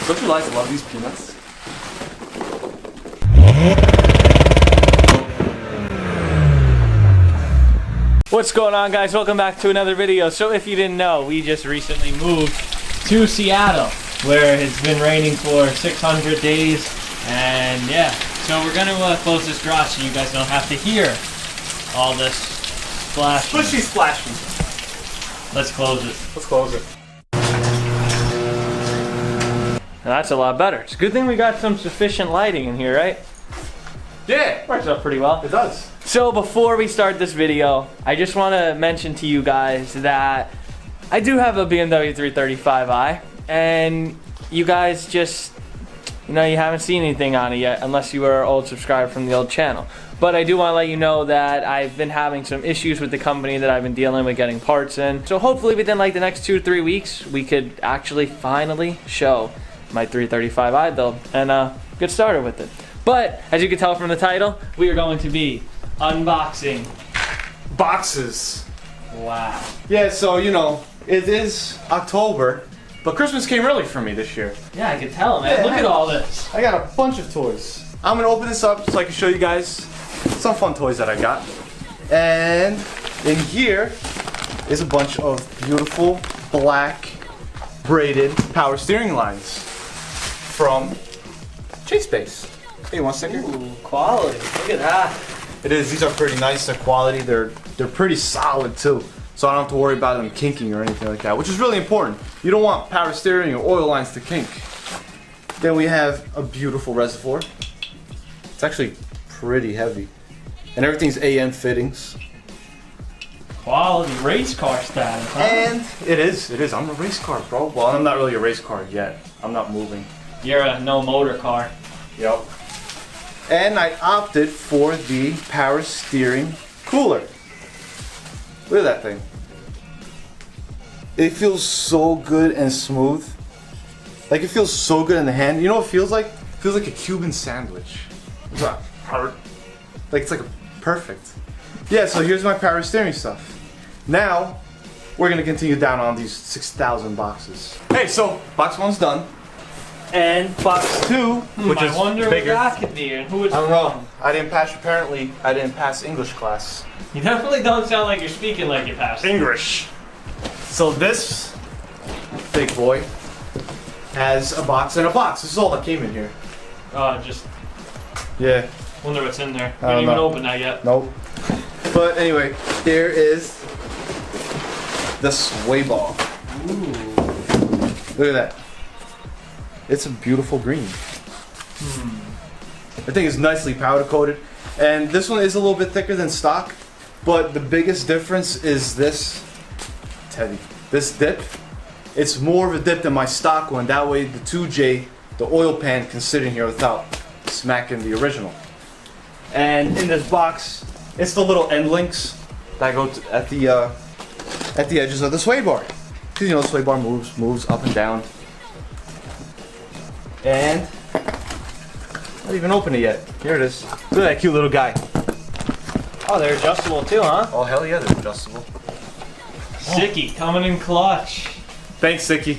Don't you like love these peanuts? What's going on, guys? Welcome back to another video. So if you didn't know, we just recently moved to Seattle, where it's been raining for 600 days. And yeah, so we're gonna close this garage so you guys don't have to hear all this splashing. Splishing, splashing. Let's close it. Let's close it. Now that's a lot better. It's a good thing we got some sufficient lighting in here, right? Yeah, Works out pretty well. it does. So before we start this video, I just want to mention to you guys that I do have a BMW 335i, and you guys just, you haven't seen anything on it yet unless you were an old subscriber from the old channel. But I do want to let you know that I've been having some issues with the company that I've been dealing with getting parts in. So hopefully within like the next 2 to 3 weeks, we could actually finally show my 335i build and get started with it. But as you can tell from the title, we are going to be unboxing Boxes. Wow. Yeah, so it is October, but Christmas came early for me this year. Yeah, I can tell, man. Yeah, Look at all this. I got a bunch of toys. I'm gonna open this up so I can show you guys some fun toys that I got. And in here is a bunch of beautiful black braided power steering lines from Chase Base. Hey, 1 second. Ooh, quality. Look at that. It is. These are pretty nice. The quality. They're pretty solid too. So I don't have to worry about them kinking or anything like that, which is really important. You don't want power steering or oil lines to kink. Then we have a beautiful reservoir. It's actually pretty heavy, and everything's AN fittings. Quality race car status, huh? And it is. It is. I'm a race car, bro. Well, I'm not really a race car yet. I'm not moving. You're a no motor car. Yep. And I opted for the power steering cooler. Look at that thing. It feels so good and smooth. Like, it feels so good in the hand. You know what it feels like? It feels like a Cuban sandwich. Like, it's like perfect. Yeah, so here's my power steering stuff. Now, we're gonna continue down on these 6,000 boxes. Hey, so box 1's done. And box 2, which is I wonder bigger. what that could be and who it's I don't from. know. I didn't pass English class. You definitely don't sound like you're speaking like you passed. English. So this big boy has a box and a box. This is all that came in here. Just Yeah. wonder what's in there. We I don't didn't even know. open that yet. Nope. But anyway, here is the sway ball. Ooh. Look at that. It's a beautiful green. I think it's nicely powder coated. And this one is a little bit thicker than stock, but the biggest difference is this. It's heavy. This dip, it's more of a dip than my stock one. That way the 2J, the oil pan, can sit in here without smacking the original. And in this box, it's the little end links that go at the edges of the sway bar. Because the sway bar moves up and down. And not even open it yet. Here it is. Look at that cute little guy. Oh, they're adjustable too, huh? Oh hell yeah, they're adjustable. Sicky, coming in clutch. Thanks, Sicky.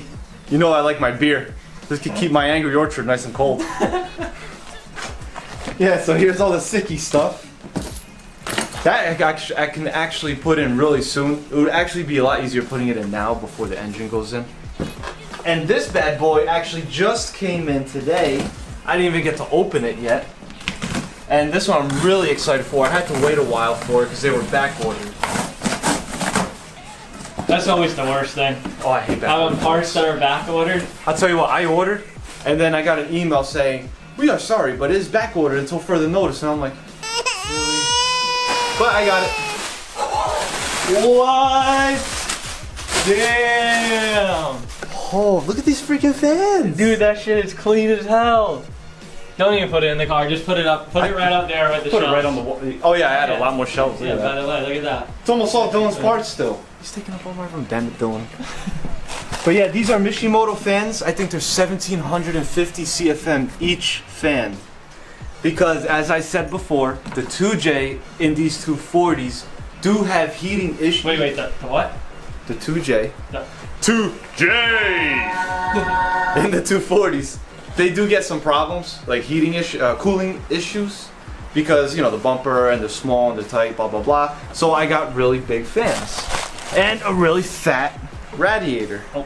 You know I like my beer. This could keep my Angry Orchard nice and cold. Yeah, so here's all the Sicky stuff. That I can actually put in really soon. It would actually be a lot easier putting it in now before the engine goes in. And this bad boy actually just came in today. I didn't even get to open it yet. And this one I'm really excited for. I had to wait a while for it because they were back ordered. That's always the worst thing. Oh, I hate back Having ordered. parts that are back ordered. I'll tell you what, I ordered, and then I got an email saying, "We are sorry, but it is back ordered until further notice." And I'm like, really? But I got it. What? Damn. Oh, look at these freaking fans. Dude, that shit is clean as hell. Don't even put it in the car. Just put it up. Put it right up there at the Put shelf. it right on the wall. Oh yeah, I had a lot more shelves. Yeah, by the way, look at that. It's almost all Dylan's parts still. He's taking up all my room. Damn it, Dylan. But yeah, these are Mishimoto fans. I think they're 1750 CFM each fan. Because as I said before, the 2J in these 240s do have heating issues. Wait, the what? The 2J 2J in the 240s. They do get some problems, like cooling issues, because you know the bumper and they're small and they're tight, blah blah blah. So I got really big fans and a really fat radiator. Oh,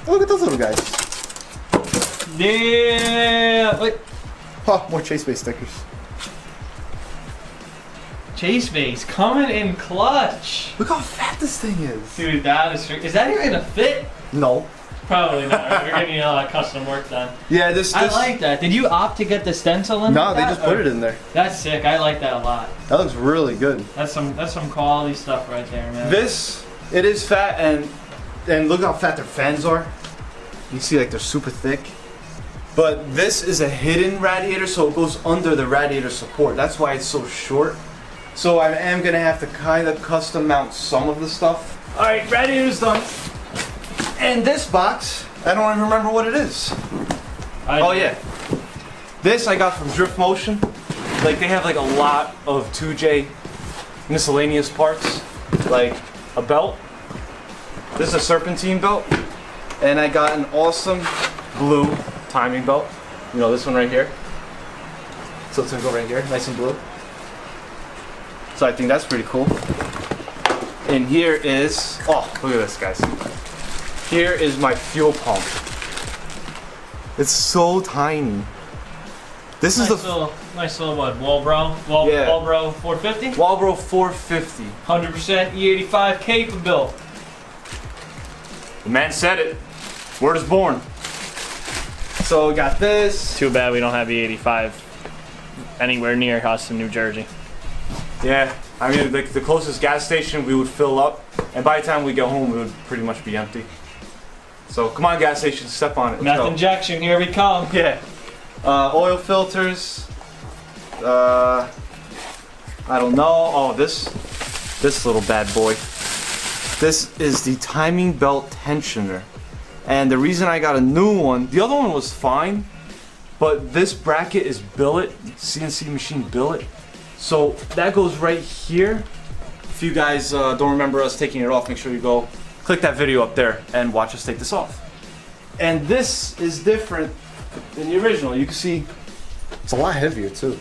look at those little guys. Yeah. Wait. Oh, more Chase Bay stickers. Chase Base coming in clutch. Look how fat this thing is. Dude, that is that even gonna fit? No. Probably not. We're getting a lot of custom work done. Yeah, this. I like that. Did you opt to get the stencil in? No, like they that, just put it in there. That's sick. I like that a lot. That looks really good. That's some quality stuff right there, man. It is fat, and look how fat their fans are. You see, like they're super thick. But this is a hidden radiator, so it goes under the radiator support. That's why it's so short. So I am gonna have to kind of custom mount some of the stuff. All right, radiator's done. And this box, I don't even remember what it is. Oh yeah, this I got from Drift Motion. Like they have like a lot of 2J miscellaneous parts, like a belt. This is a serpentine belt, and I got an awesome blue timing belt. You know, this one right here. So it's gonna go right here, nice and blue. So I think that's pretty cool. And here is, oh, look at this, guys. Here is my fuel pump. It's so tiny. This is nice little what? Walbro 450? Walbro 450. 100% E85 capable. The man said it. Word is born. So we got this. Too bad we don't have E85 anywhere near us in New Jersey. Yeah, I mean, like the closest gas station we would fill up, and by the time we get home, it would pretty much be empty. So come on, gas station, step on it. Meth injection, here we come. Yeah. Oil filters. I don't know. Oh, this little bad boy. This is the timing belt tensioner. And the reason I got a new one, the other one was fine, but this bracket is billet, CNC machine billet. So that goes right here. If you guys don't remember us taking it off, make sure you go click that video up there and watch us take this off. And this is different than the original. You can see it's a lot heavier too.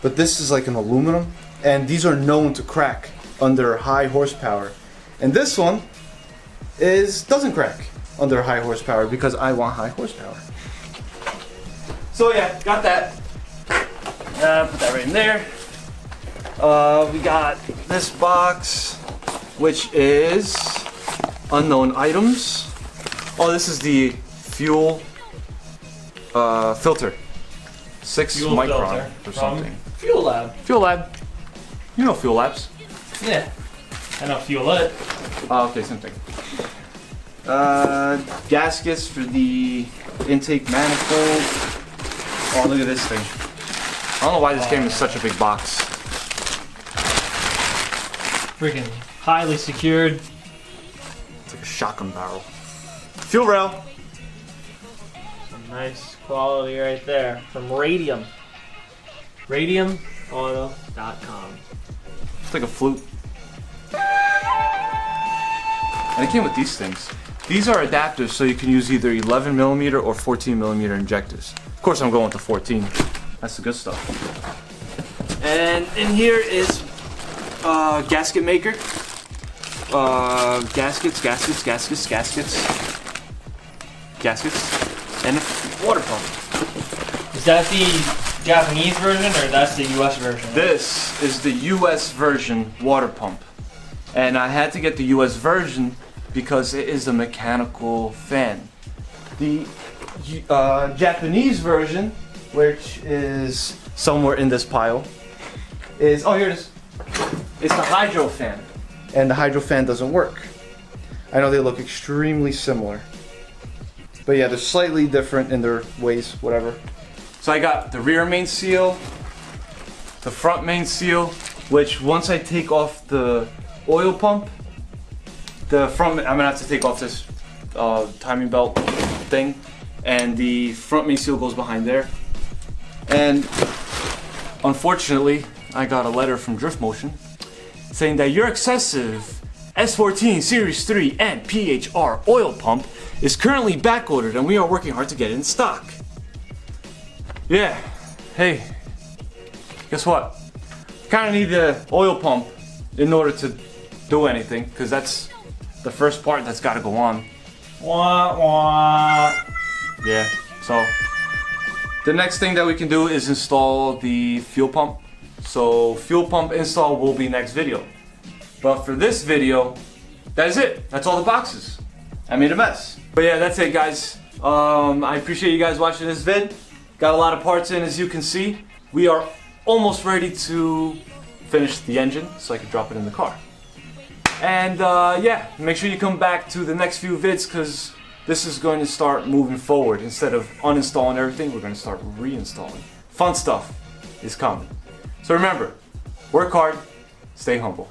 But this is like an aluminum, and these are known to crack under high horsepower. And this one doesn't crack under high horsepower because I want high horsepower. So yeah, got that. Put that right in there. We got this box, which is unknown items. Oh, this is the fuel filter. 6 fuel micron filter or something. Fuel Lab. Fuel Lab. You know Fuel Labs. Yeah. I know Fuel It. Oh, okay, same thing. Gaskets for the intake manifold. Oh, look at this thing. I don't know why this came in such a big box. Freaking highly secured. It's like a shotgun barrel. Fuel rail. Some nice quality right there from Radium. RadiumAuto.com. It's like a flute. And it came with these things. These are adapters, so you can use either 11mm or 14mm injectors. Of course, I'm going with the 14. That's the good stuff. And in here is gasket maker. Gaskets, and a water pump. Is that the Japanese version or that's the US version? This is the US version water pump. And I had to get the US version because it is a mechanical fan. The Japanese version, which is somewhere in this pile, is, oh, here it is. It's the hydro fan. And the hydro fan doesn't work. I know they look extremely similar. But yeah, they're slightly different in their ways, whatever. So I got the rear main seal, the front main seal, which once I take off the oil pump, the front, I'm gonna have to take off this timing belt thing, and the front main seal goes behind there. And unfortunately, I got a letter from Drift Motion saying that your excessive S14 Series 3 and PHR oil pump is currently back ordered and we are working hard to get it in stock. Yeah, hey, guess what? Kinda need the oil pump in order to do anything, because that's the first part that's gotta go on. Wah, wah. Yeah, so the next thing that we can do is install the fuel pump. So fuel pump install will be next video. But for this video, that is it. That's all the boxes. I made a mess. But yeah, that's it guys. I appreciate you guys watching this vid. Got a lot of parts in, as you can see. We are almost ready to finish the engine so I can drop it in the car. And yeah, make sure you come back to the next few vids, because this is going to start moving forward. Instead of uninstalling everything, we're going to start reinstalling. Fun stuff is coming. So remember, work hard, stay humble.